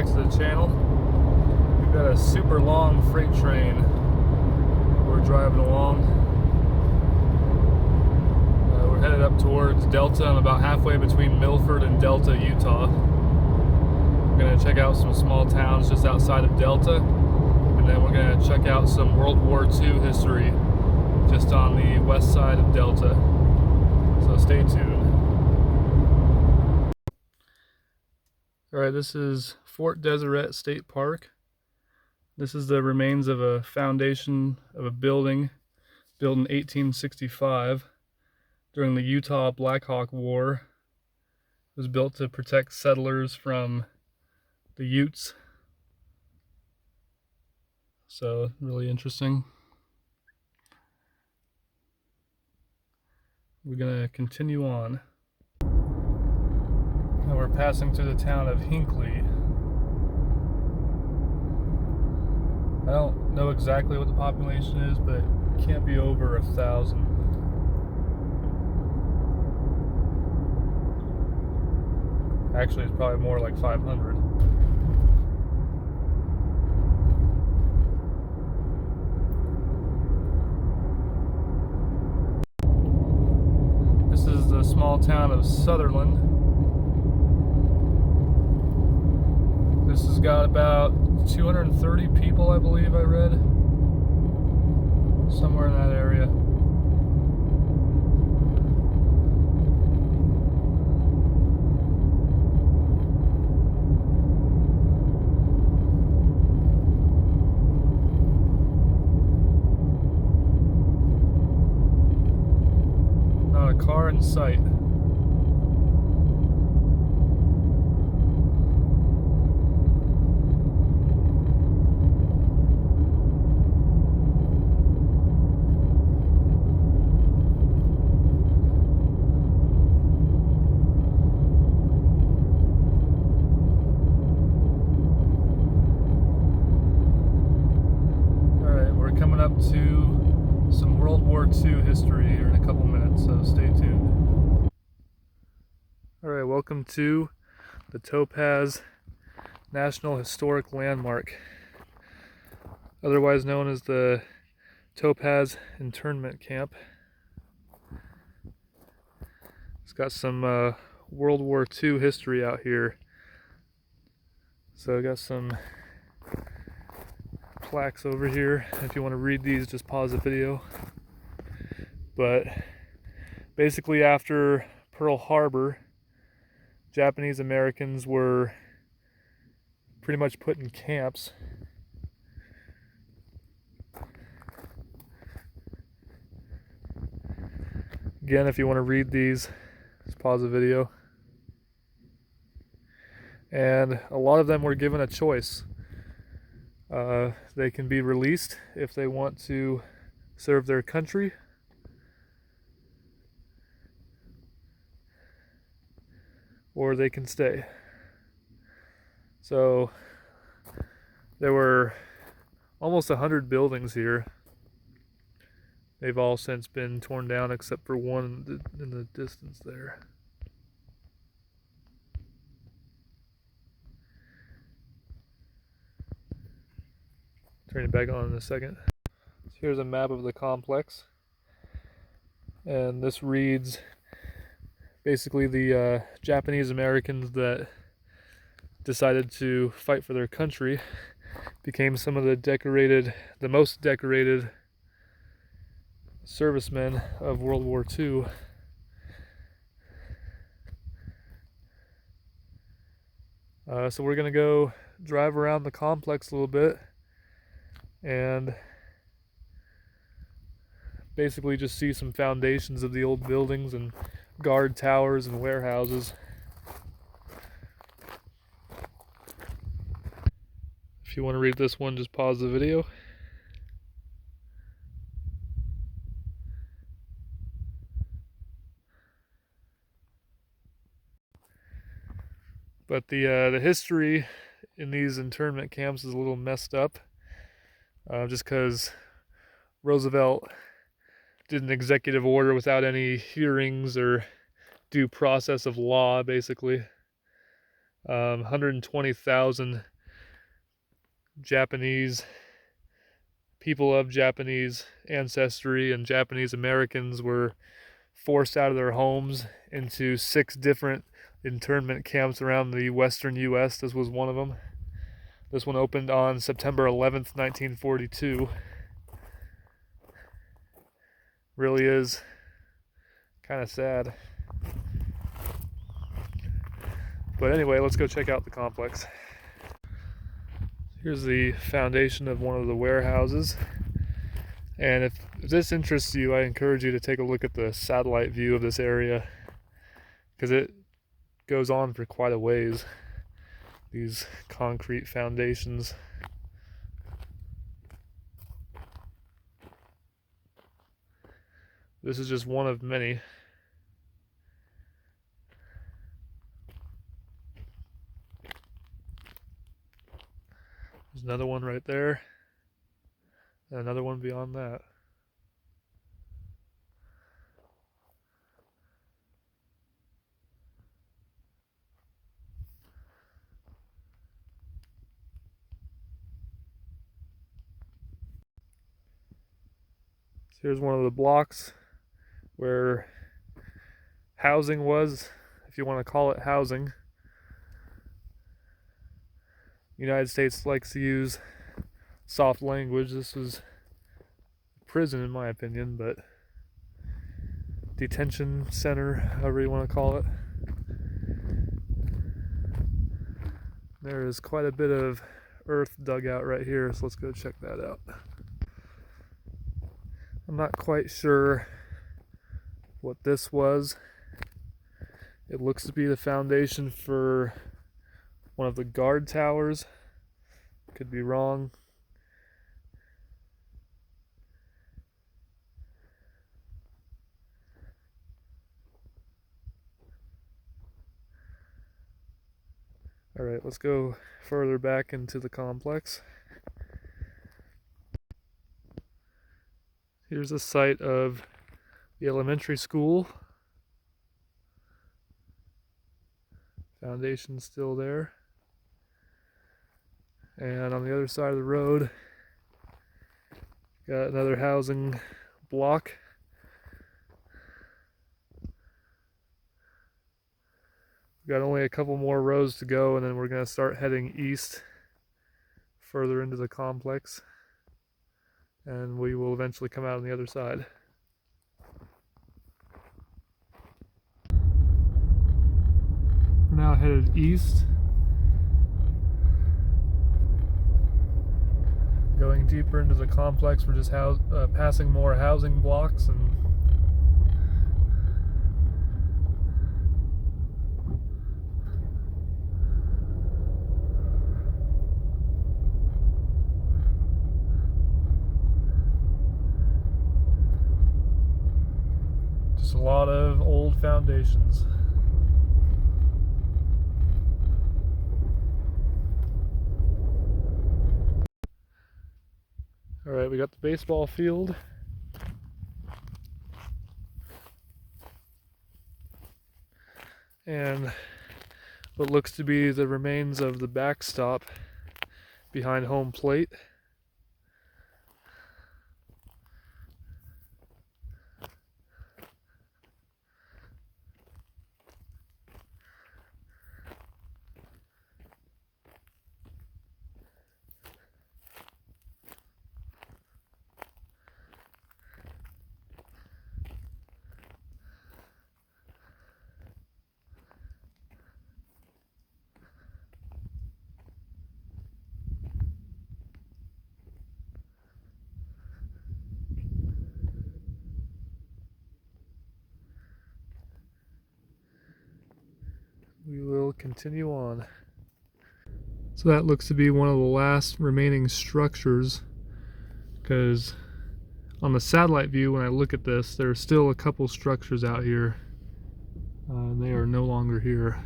to the channel. We've got a super long freight train we're driving along. We're headed up towards Delta. I'm about halfway between Milford and Delta, Utah. We're going to check out some small towns just outside of Delta, and then we're going to check out some World War II history just on the west side of Delta. So stay tuned. Alright, this is Fort Deseret State Park. This is the remains of a foundation of a building built in 1865 during the Utah Black Hawk War. It was built to protect settlers from the Utes. So, really interesting. We're going to continue on. Now we're passing through the town of Hinckley. I don't know exactly what the population is, but it can't be over 1,000. Actually, it's probably more like 500. This is the small town of Sutherland. This has got about 230 people, I believe I read. Somewhere in that area. Not a car in sight. Coming up to some World War II history here in a couple minutes, so stay tuned. Alright, welcome to the Topaz National Historic Landmark, otherwise known as the Topaz Internment Camp. It's got some World War II history out here. So I got some plaques over here. If you want to read these, just pause the video. But basically, after Pearl Harbor, Japanese Americans were pretty much put in camps. Again, if you want to read these, just pause the video. And a lot of them were given a choice. They can be released if they want to serve their country, or they can stay. So there were almost 100 buildings here. They've all since been torn down except for one in the distance there. Turn it back on in a second. So here's a map of the complex, and this reads basically the Japanese Americans that decided to fight for their country became some of the most decorated servicemen of World War II. So we're gonna go drive around the complex a little bit and basically just see some foundations of the old buildings and guard towers and warehouses. If you want to read this one, just pause the video. But the history in these internment camps is a little messed up, just because Roosevelt did an executive order without any hearings or due process of law, basically. 120,000 Japanese people of Japanese ancestry and Japanese Americans were forced out of their homes into 6 different internment camps around the western U.S. This was one of them. This one opened on September 11th, 1942. Really is kind of sad. But anyway, let's go check out the complex. Here's the foundation of one of the warehouses. And if this interests you, I encourage you to take a look at the satellite view of this area, because it goes on for quite a ways, these concrete foundations. This is just one of many. There's another one right there, and another one beyond that. So here's one of the blocks where housing was, if you want to call it housing. The United States likes to use soft language. This was prison in my opinion, but detention center, however you want to call it. There is quite a bit of earth dug out right here, so let's go check that out. I'm not quite sure what this was. It looks to be the foundation for one of the guard towers. Could be wrong. Alright, let's go further back into the complex. Here's the site of the elementary school. Foundation's still there. And on the other side of the road, got another housing block. We've got only a couple more rows to go, and then we're going to start heading east further into the complex, and we will eventually come out on the other side. We're now headed east, going deeper into the complex. We're just passing more housing blocks, and just a lot of old foundations. Alright, we got the baseball field. And what looks to be the remains of the backstop behind home plate. We will continue on. So that looks to be one of the last remaining structures, because on the satellite view, when I look at this, there are still a couple structures out here, and they are no longer here.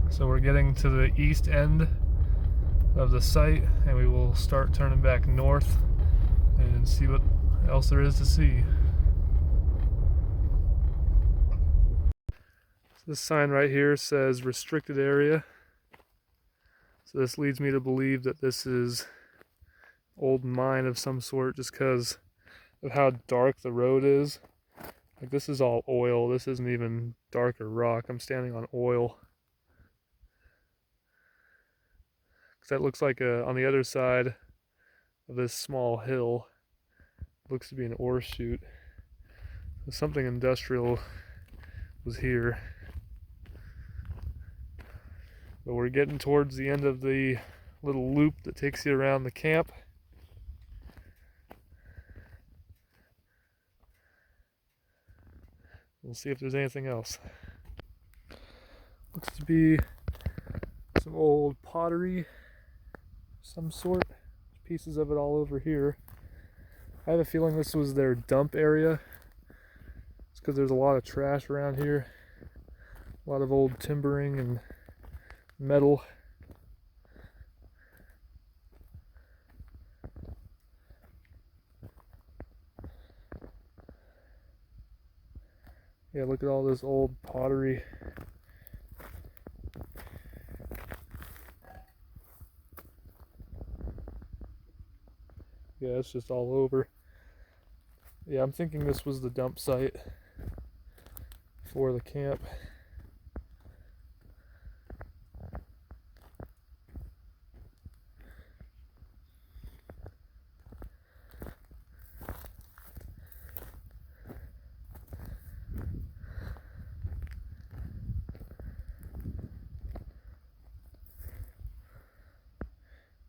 So we're getting to the east end of the site, and we will start turning back north and see what else there is to see. This sign right here says restricted area. So this leads me to believe that this is old mine of some sort just because of how dark the road is. Like this is all oil. This isn't even darker rock. I'm standing on oil. Because that looks like on the other side of this small hill looks to be an ore chute. So something industrial was here. But we're getting towards the end of the little loop that takes you around the camp. We'll see if there's anything else. Looks to be some old pottery of some sort. Pieces of it all over here. I have a feeling this was their dump area. It's because there's a lot of trash around here. A lot of old timbering and metal. Yeah, look at all this old pottery. Yeah, it's just all over. Yeah, I'm thinking this was the dump site for the camp.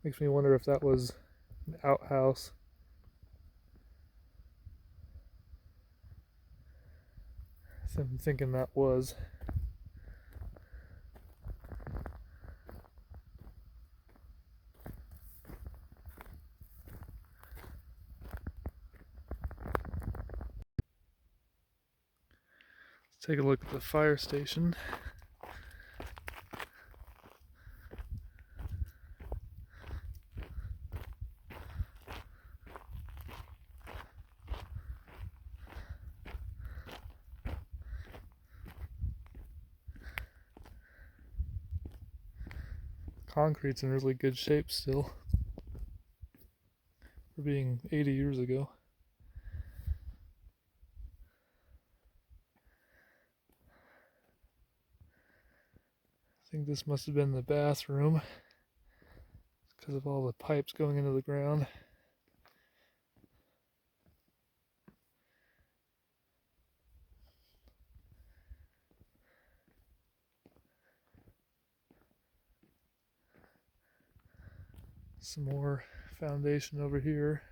Makes me wonder if that was an outhouse. So I'm thinking that was. Let's take a look at the fire station. Concrete's in really good shape still, for being 80 years ago. I think this must have been the bathroom because of all the pipes going into the ground. Some more foundation over here.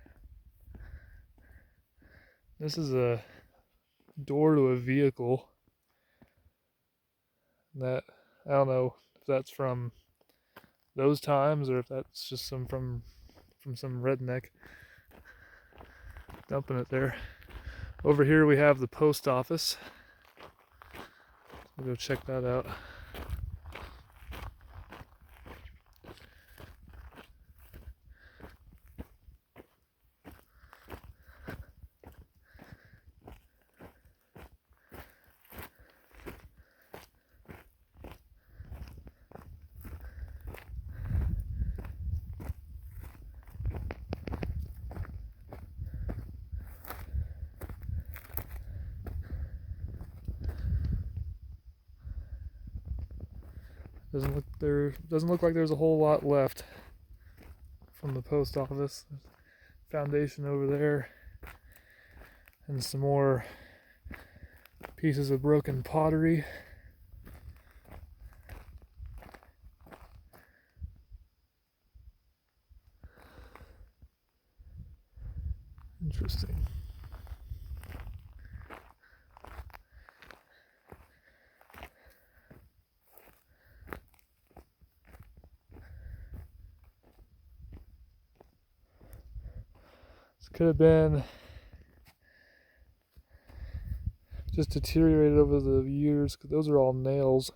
This is a door to a vehicle that I don't know if that's from those times or if that's just some from some redneck dumping it there. Over here we have the post office. We'll go check that out. Doesn't look like there's a whole lot left from the post office. Foundation over there, and some more pieces of broken pottery. Interesting. This could have been just deteriorated over the years, because those are all nails.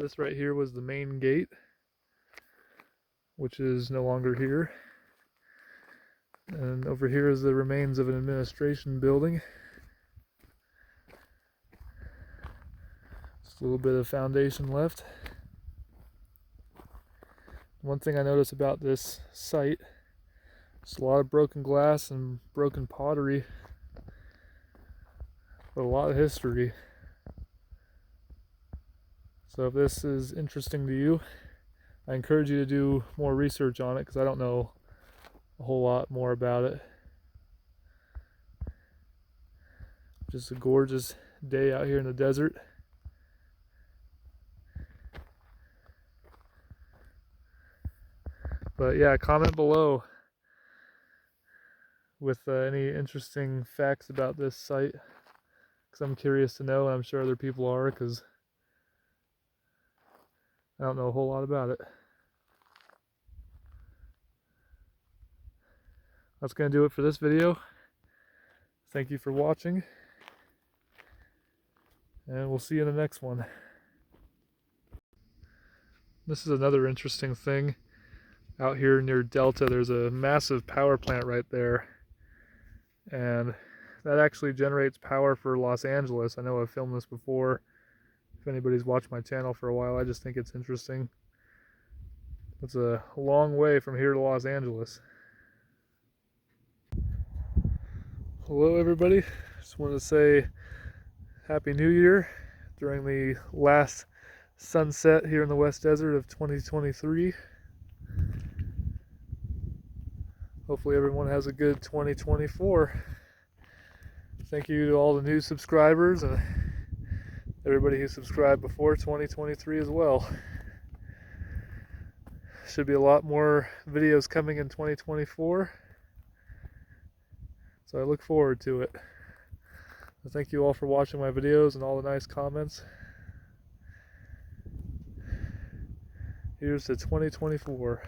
This right here was the main gate, which is no longer here. And over here is the remains of an administration building. Just a little bit of foundation left. One thing I noticed about this site is a lot of broken glass and broken pottery, but a lot of history. So if this is interesting to you, I encourage you to do more research on it, because I don't know a whole lot more about it. Just a gorgeous day out here in the desert. But yeah, comment below with any interesting facts about this site, because I'm curious to know, and I'm sure other people are, because I don't know a whole lot about it. That's going to do it for this video. Thank you for watching, and we'll see you in the next one. This is another interesting thing. Out here near Delta, there's a massive power plant right there, and that actually generates power for Los Angeles. I know I've filmed this before. If anybody's watched my channel for a while, I just think it's interesting. It's a long way from here to Los Angeles. Hello everybody, just wanted to say Happy New Year during the last sunset here in the West Desert of 2023. Hopefully everyone has a good 2024. Thank you to all the new subscribers and everybody who subscribed before 2023 as well. Should be a lot more videos coming in 2024. So I look forward to it. So thank you all for watching my videos and all the nice comments. Here's to 2024.